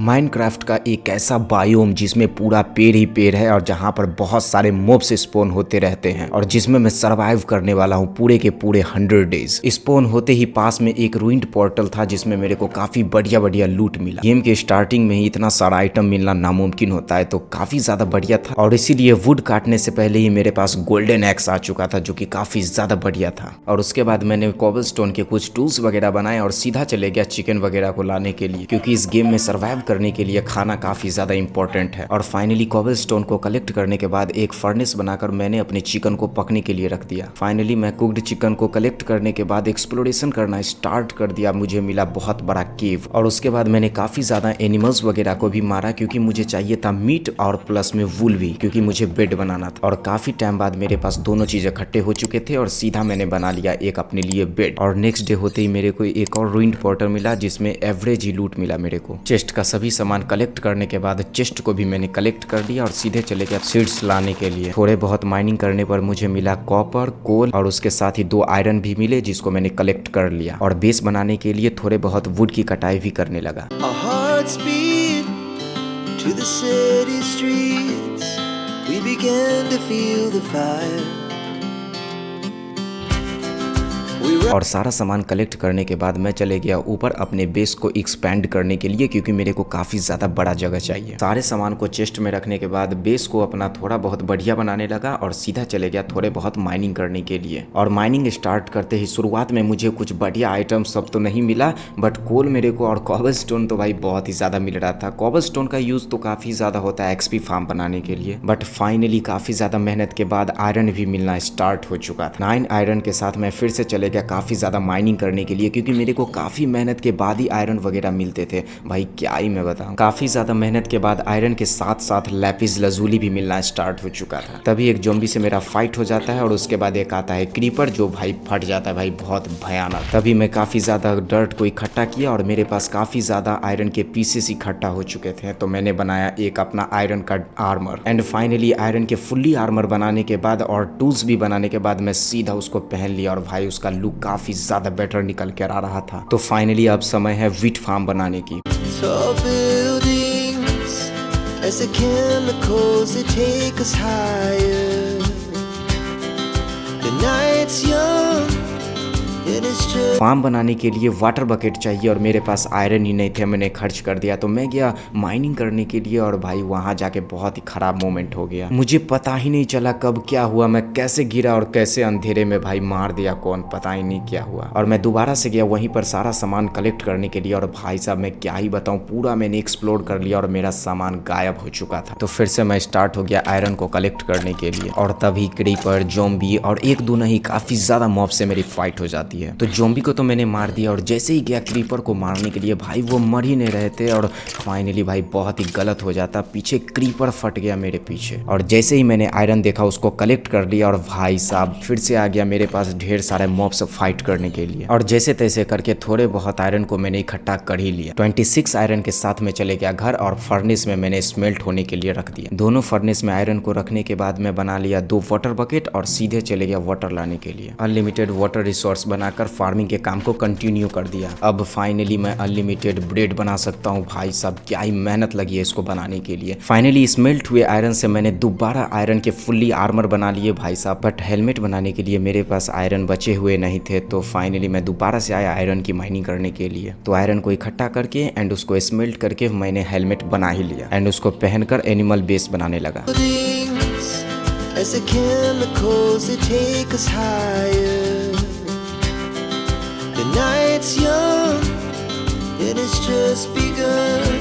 Minecraft का एक ऐसा बायोम जिसमें पूरा पेड़ ही पेड़ है और जहाँ पर बहुत सारे मॉब्स स्पॉन होते रहते हैं और जिसमें मैं सरवाइव करने वाला हूँ पूरे के पूरे 100 डेज। स्पॉन होते ही पास में एक रूइंड पोर्टल था जिसमें मेरे को काफी बढ़िया बढ़िया लूट मिला। गेम के स्टार्टिंग में ही इतना सारा आइटम मिलना नामुमकिन होता है तो काफी ज्यादा बढ़िया था और इसीलिए वुड काटने से पहले ही मेरे पास गोल्डन एक्स आ चुका था जो कि काफी ज्यादा बढ़िया था। और उसके बाद मैंने कोबलस्टोन के कुछ टूल्स वगैरह बनाए और सीधा चले गया चिकन वगैरह को लाने के लिए, क्योंकि इस गेम में सर्वाइव करने के लिए खाना काफी ज्यादा इंपॉर्टेंट है। और फाइनली कोबलस्टोन को कलेक्ट करने के बाद एक फर्नेस बनाकर मैंने अपने चिकन को पकने के लिए रख दिया। फाइनली मैं कुक्ड चिकन को कलेक्ट करने के बाद एक्सप्लोरेशन करना स्टार्ट कर दिया। मुझे मिला बहुत बड़ा केव और उसके बाद मैंने काफी ज्यादा एनिमल्स वगैरह को भी मारा क्योंकि मुझे चाहिए था मीट और प्लस में वूल भी, क्योंकि मुझे बेड बनाना था। और काफी टाइम बाद मेरे पास दोनों चीज इकट्ठे हो चुके थे और सीधा मैंने बना लिया एक अपने लिए बेड। और नेक्स्ट डे होते ही मेरे को एक और रूइंड पोर्टल मिला जिसमें एवरेज ही लूट मिला मेरे को। चेस्ट का सभी सामान कलेक्ट करने के बाद चेस्ट को भी मैंने कलेक्ट कर लिया और सीधे चले गया सीड्स लाने के लिए। थोड़े बहुत माइनिंग करने पर मुझे मिला कॉपर, कोल और उसके साथ ही 2 आयरन भी मिले जिसको मैंने कलेक्ट कर लिया। और बेस बनाने के लिए थोड़े बहुत वुड की कटाई भी करने लगा। और सारा सामान कलेक्ट करने के बाद मैं चले गया ऊपर अपने बेस को एक्सपेंड करने के लिए, क्योंकि मेरे को काफी ज्यादा बड़ा जगह चाहिए। सारे सामान को चेस्ट में रखने के बाद बेस को अपना थोड़ा बहुत बढ़िया बनाने लगा और सीधा चले गया थोड़े बहुत माइनिंग करने के लिए। और माइनिंग स्टार्ट करते ही शुरुआत में मुझे कुछ बढ़िया आइटम सब तो नहीं मिला, बट कोल मेरे को और कोबलस्टोन तो भाई बहुत ही ज्यादा मिल रहा था। कोबलस्टोन का यूज तो काफी ज्यादा होता है एक्सपी फार्म बनाने के लिए, बट फाइनली काफी ज्यादा मेहनत के बाद आयरन भी मिलना स्टार्ट हो चुका था। 9 आयरन के साथ मैं फिर से चले गया काफी ज्यादा माइनिंग करने के लिए, क्योंकि मेरे को काफी मेहनत के बाद ही आयरन वगैरह मिलते थे। भाई क्या ही मैं बताऊं, काफी ज्यादा मेहनत के बाद आयरन के साथ साथ लैपिस लजूली भी मिलना स्टार्ट हो चुका था। तभी एक ज़ॉम्बी से मेरा फाइट हो जाता है और उसके बाद एक आता है क्रीपर जो भाई फट जाता है भाई बहुत भयानक। तभी मैं काफी ज्यादा डर्ट को इकट्ठा किया और मेरे पास काफी ज्यादा आयरन के पीसेस इकट्ठा हो चुके थे, तो मैंने बनाया एक अपना आयरन का आर्मर। एंड फाइनली आयरन के फुल्ली आर्मर बनाने के बाद और टूल्स भी बनाने के बाद मैं सीधा उसको पहन लिया और भाई उसका लुक काफी ज्यादा बेटर निकल कर आ रहा था। तो फाइनली अब समय है व्हीट फार्म बनाने की। फार्म बनाने के लिए वाटर बकेट चाहिए और मेरे पास आयरन ही नहीं थे, मैंने खर्च कर दिया। तो मैं गया माइनिंग करने के लिए और भाई वहां जाके बहुत ही खराब मोमेंट हो गया। मुझे पता ही नहीं चला कब क्या हुआ, मैं कैसे गिरा और कैसे अंधेरे में भाई मार दिया कौन, पता ही नहीं क्या हुआ। और मैं दोबारा से गया वहीं पर सारा सामान कलेक्ट करने के लिए और भाई साहब मैं क्या ही बताऊं, पूरा मैंने एक्सप्लोर कर लिया और मेरा सामान गायब हो चुका था। तो फिर से मैं स्टार्ट हो गया आयरन को कलेक्ट करने के लिए और तभी क्रीपर, ज़ॉम्बी और एक दो नहीं काफी ज्यादा मॉब से मेरी फाइट हो जाती है। तो ज़ॉम्बी को तो मैंने मार दिया और जैसे ही गया क्रीपर को मारने के लिए भाई वो मर ही नहीं रहे थे और फाइनली भाई बहुत ही गलत हो जाता, पीछे क्रीपर फट गया मेरे पीछे। और जैसे ही मैंने आयरन देखा उसको कलेक्ट कर लिया और भाई साहब फिर से आ गया मेरे पास ढेर सारे मॉब से फाइट करने के लिए। और जैसे तैसे करके थोड़े बहुत आयरन को मैंने इकट्ठा कर ही लिया। 26 आयरन के साथ में चले गया घर और फर्नेस में मैंने स्मेल्ट होने के लिए रख दिया। दोनों फर्नेस में आयरन को रखने के बाद मैं बना लिया 2 वाटर बकेट और सीधे चले गया वाटर लाने के लिए। अनलिमिटेड वाटर रिसोर्स बनाकर फार्मिंग के काम को कंटिन्यू कर दिया। अब फाइनली मैं अनलिमिटेड ब्रेड बना सकता हूँ। भाई साहब क्या ही मेहनत लगी है इसको बनाने के लिए। फाइनली स्मेल्ट हुए आयरन से मैंने दोबारा आयरन के फुल्ली आर्मर बना लिए भाई साहब, बट हेलमेट बनाने के लिए मेरे पास आयरन बचे हुए नहीं थे। तो फाइनली मैं दोबारा से आया आयरन की माइनिंग करने के लिए। तो आयरन को इकट्ठा करके एंड उसको स्मेल्ट करके मैंने हेलमेट बना ही लिया एंड उसको पहनकर एनिमल बेस बनाने लगा। As the chemicals that take us higher, the night's young and it's just begun.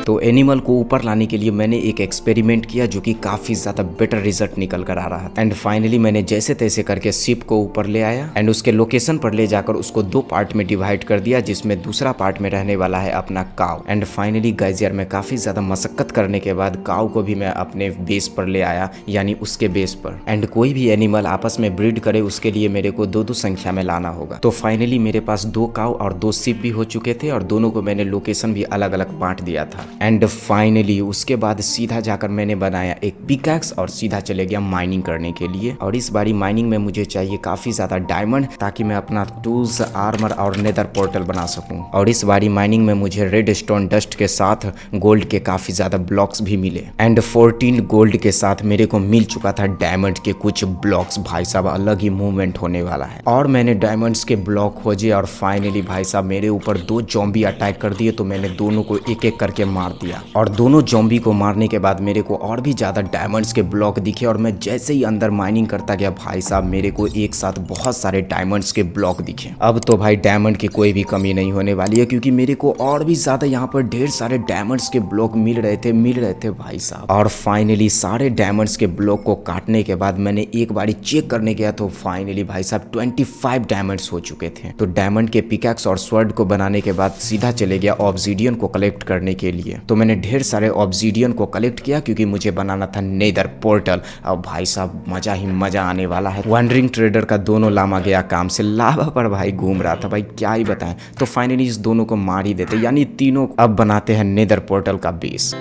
तो एनिमल को ऊपर लाने के लिए मैंने एक एक्सपेरिमेंट किया जो कि काफी ज्यादा बेटर रिजल्ट निकल कर आ रहा था। एंड फाइनली मैंने जैसे तैसे करके शिप को ऊपर ले आया एंड उसके लोकेशन पर ले जाकर उसको 2 पार्ट में डिवाइड कर दिया, जिसमें दूसरा पार्ट में रहने वाला है अपना काव। एंड फाइनली गाइस यार मैं काफी ज्यादा मशक्कत करने के बाद काव को भी मैं अपने बेस पर ले आया, यानी उसके बेस पर। एंड कोई भी एनिमल आपस में ब्रीड करे उसके लिए मेरे को 2-2 संख्या में लाना होगा। तो फाइनली मेरे पास 2 काव और 2 शिप भी हो चुके थे और दोनों को मैंने लोकेशन भी अलग अलग बांट दिया था। एंड फाइनली उसके बाद सीधा जाकर मैंने बनाया एक पिकैक्स और सीधा चले गया माइनिंग करने के लिए। और इस बारी माइनिंग में मुझे चाहिए काफी ज्यादा डायमंड ताकि मैं अपना टूल्स, आर्मर और नेदर पोर्टल बना सकूं। और इस बारी माइनिंग में मुझे रेड स्टोन डस्ट के साथ गोल्ड के काफी ज्यादा ब्लॉक्स भी मिले एंड 14 गोल्ड के साथ मेरे को मिल चुका था डायमंड के कुछ ब्लॉक्स। भाई साहब अलग ही मूवमेंट होने वाला है। और मैंने डायमंड्स के ब्लॉक खोजे और फाइनली भाई साहब मेरे ऊपर 2 ज़ॉम्बी अटैक कर दिए, तो मैंने दोनों को एक एक करके मार दिया। और दोनों ज़ॉम्बी को मारने के बाद मेरे को और भी ज्यादा डायमंड्स के ब्लॉक दिखे और मैं जैसे ही अंदर माइनिंग करता गया भाई साहब मेरे को एक साथ बहुत सारे डायमंड्स के ब्लॉक दिखे। अब तो भाई डायमंड की कोई भी कमी नहीं होने वाली है क्योंकि मेरे को और भी ज्यादा यहाँ पर ढेर सारे डायमंड्स के ब्लॉक मिल रहे थे भाई साहब। और फाइनली सारे डायमंड्स के ब्लॉक को काटने के बाद मैंने एक बारी चेक करने गया तो फाइनली भाई साहब 25 डायमंड्स हो चुके थे। तो डायमंड के पिकैक्स और स्वर्ड को बनाने के बाद सीधा चले गया ऑब्सीडियन को कलेक्ट करने के लिए। तो मैंने ढेर सारे ऑब्सीडियन को कलेक्ट किया क्योंकि मुझे बनाना था नेदर पोर्टल। अब भाई साहब मजा ही मजा आने वाला है। वंडरिंग ट्रेडर का दोनों लामा गया काम से, लावा पर भाई घूम रहा था, भाई क्या ही बताएं। तो फाइनली इस दोनों को मार ही देते, यानी तीनों अब बनाते हैं नेदर पोर्टल का बेस।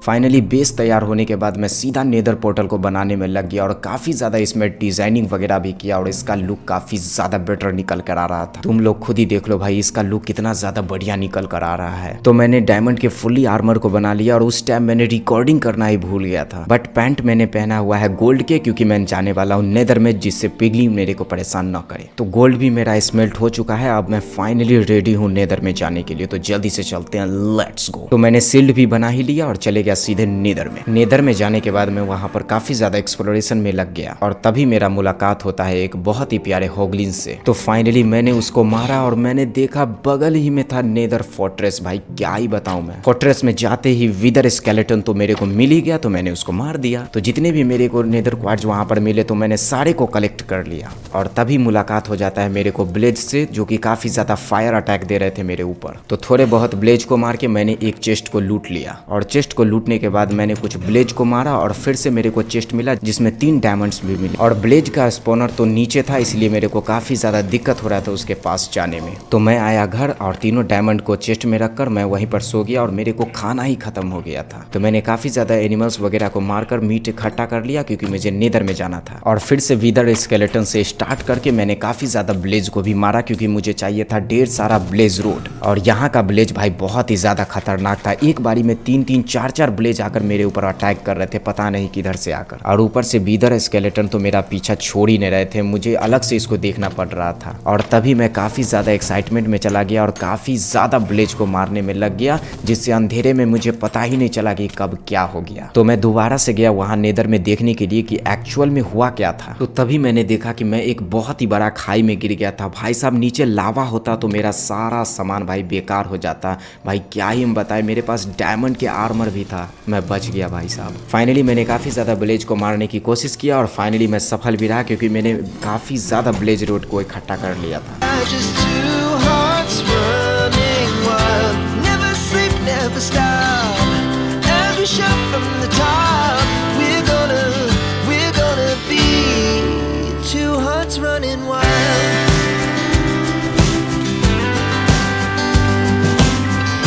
फाइनली बेस तैयार होने के बाद मैं सीधा नेदर पोर्टल को बनाने में लग गया और काफी ज्यादा इसमें डिजाइनिंग वगैरह भी किया और इसका लुक काफी ज्यादा बेटर निकल कर आ रहा था। तुम लोग खुद ही देख लो भाई इसका लुक कितना ज्यादा बढ़िया निकल कर आ रहा है। तो मैंने डायमंड के फुल्ली आर्मर को बना लिया और उस टाइम मैंने रिकॉर्डिंग करना ही भूल गया था। बट पैंट मैंने पहना हुआ है गोल्ड के क्योंकि मैं जाने वाला हूँ नेदर में, जिससे पिगली मेरे को परेशान न करे। तो गोल्ड भी मेरा स्मेल्ट हो चुका है। अब मैं फाइनली रेडी हूँ नेदर में जाने के लिए, तो जल्दी से चलते हैं, लेट्स गो। तो मैंने सील्ड भी बना ही लिया और चले गया सीधे नेदर में जाने के बाद मैं वहां पर काफी ज्यादा एक्सप्लोरेशन में लग गया और तभी मेरा मुलाकात होता है एक बहुत ही प्यारे होगलिन से। तो फाइनली मैंने उसको मारा और मैंने देखा बगल ही में था नेदर फोर्ट्रेस। भाई क्या ही बताऊं मैं, फोर्ट्रेस में जाते ही विदर स्केलेटन तो मेरे को मिल ही गया, तो मैंने उसको मार दिया। तो जितने भी मेरे को नेदर क्वार्ट्ज वहां पर मिले तो मैंने सारे को कलेक्ट कर लिया और तभी मुलाकात हो जाता है मेरे को ब्लेज से, जो कि काफी ज्यादा फायर अटैक दे रहे थे मेरे ऊपर। तो थोड़े बहुत ब्लेज को मार के मैंने एक चेस्ट को लूट लिया और चेस्ट को लूटने के बाद मैंने कुछ ब्लेज को मारा और फिर से मेरे को चेस्ट मिला जिसमें 3 डायमंड्स भी मिले। और ब्लेज का स्पॉनर तो नीचे था इसलिए मेरे को काफी ज्यादा दिक्कत हो रहा था उसके पास जाने में। तो मैं आया घर और तीनों डायमंड को चेस्ट में रखकर मैं वहीं पर सो गया और मेरे को खाना ही खत्म हो गया था। तो मैंने काफी ज्यादा एनिमल्स वगैरह को मारकर मीट इकट्ठा कर लिया क्योंकि मुझे नेदर में जाना था। और फिर से विदर स्केलेटन से स्टार्ट करके मैंने काफी ज्यादा ब्लेज को भी मारा क्योंकि मुझे चाहिए था ढेर सारा ब्लेज रोड। और यहाँ का ब्लेज भाई बहुत ही ज्यादा खतरनाक था। एक बारी में 3-3, 4-4 ब्लेज आकर मेरे ऊपर अटैक कर रहे थे, पता नहीं किधर से आकर। और ऊपर से विदर स्केलेटन तो मेरा पीछा छोड़ ही नहीं रहे थे, मुझे अलग से इसको देखना पड़ रहा था। और तभी मैं काफी ज्यादा एक्साइटमेंट में चला गया और काफी ज्यादा ब्लेज को मारने में लग गया, जिससे अंधेरे में मुझे पता ही नहीं चला कि कब क्या हो गया। तो मैं दोबारा से गया वहां नेदर में देखने के लिए कि एक्चुअल में हुआ क्या था। तो तभी मैंने देखा कि मैं एक बहुत ही बड़ा खाई में गिर गया था। भाई साहब नीचे लावा होता तो मेरा सारा सामान भाई बेकार हो जाता। भाई क्या ही हम बताए, मेरे पास डायमंड के आर्मर भी था, मैं बच गया भाई साहब। फाइनली मैंने काफी ज्यादा ब्लेज को मारने की कोशिश किया और फाइनली मैं सफल भी रहा क्योंकि मैंने काफी ज्यादा ब्लेज रोड को इकट्ठा कर लिया था।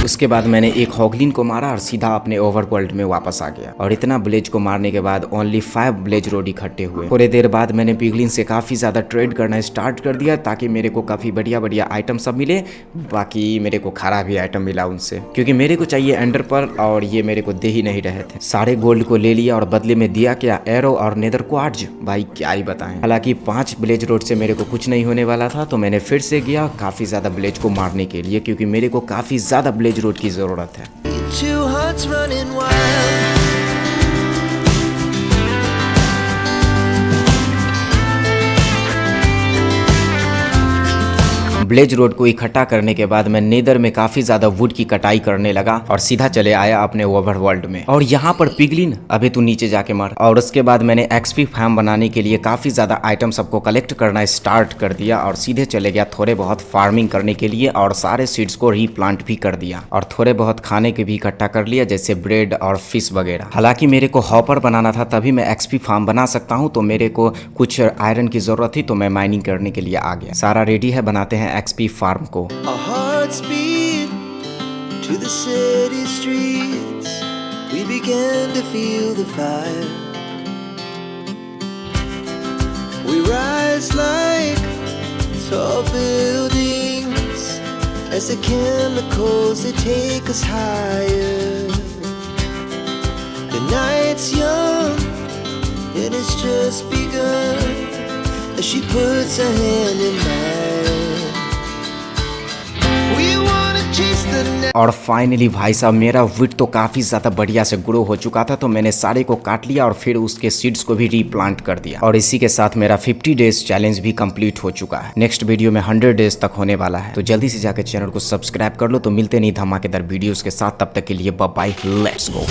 उसके बाद मैंने एक हॉगलिन को मारा और सीधा अपने ओवरवर्ल्ड में वापस आ गया। और इतना ब्लेज को मारने के बाद ओनली 5 ब्लेज रोड इकट्ठे हुए। थोड़ी देर बाद मैंने पिगलिन से काफी ज्यादा ट्रेड करना स्टार्ट कर दिया ताकि मेरे को काफी बढ़िया बढ़िया आइटम सब मिले। बाकी मेरे को खराब ही आइटम मिला उनसे क्योंकि मेरे को चाहिए एंडर पर्ल और ये मेरे को दे ही नहीं रहे थे। सारे गोल्ड को ले लिया और बदले में दिया क्या, एरो और नेदर क्वार्ट्ज। भाई क्या ही बताएं। हालांकि 5 ब्लेज रोड से मेरे को कुछ नहीं होने वाला था, तो मैंने फिर से गया काफी ज्यादा ब्लेज को मारने के लिए क्योंकि मेरे को काफी ज्यादा ब्लेज रोड की जरूरत है। ब्लेज रोड को इकट्ठा करने के बाद मैं नेदर में काफी ज्यादा वुड की कटाई करने लगा और सीधा चले आया अपने ओवरवर्ल्ड में। और यहाँ पर पिगलिन, अबे तू नीचे जाके मर। और उसके बाद मैंने एक्सपी फार्म बनाने के लिए काफी ज्यादा आइटम सबको कलेक्ट करना स्टार्ट कर दिया और सीधे चले गया थोड़े बहुत फार्मिंग करने के लिए और सारे सीड्स को रीप्लांट भी कर दिया और थोड़े बहुत खाने के भी इकट्ठा कर लिया जैसे ब्रेड और फिश वगैरह। हालांकि मेरे को हॉपर बनाना था तभी मैं एक्सपी फार्म बना सकता हूँ, तो मेरे को कुछ आयरन की जरूरत थी तो मैं माइनिंग करने के लिए आ गया। सारा रेडी है, बनाते हैं XP फार्म को। Our hearts beat to the city streets. We began to feel the fire. We rise like tall buildings as the chemicals they take us higher. The night's young and it's just begun as she puts her hand in mine. We wanna chase the night. और finally भाई साहब मेरा विट तो काफ़ी ज़्यादा बढ़िया से grow हो चुका था, तो मैंने सारे को काट लिया और फिर उसके सीड्स को भी रीप्लांट कर दिया। और इसी के साथ मेरा 50 डेज चैलेंज भी कंप्लीट हो चुका है। नेक्स्ट वीडियो में 100 डेज तक होने वाला है, तो जल्दी से जाकर चैनल को सब्सक्राइब कर लो। तो मिलते नहीं धमाकेदार वीडियोस के साथ, तब तक के लिए बाय बाय, लेट्स गो।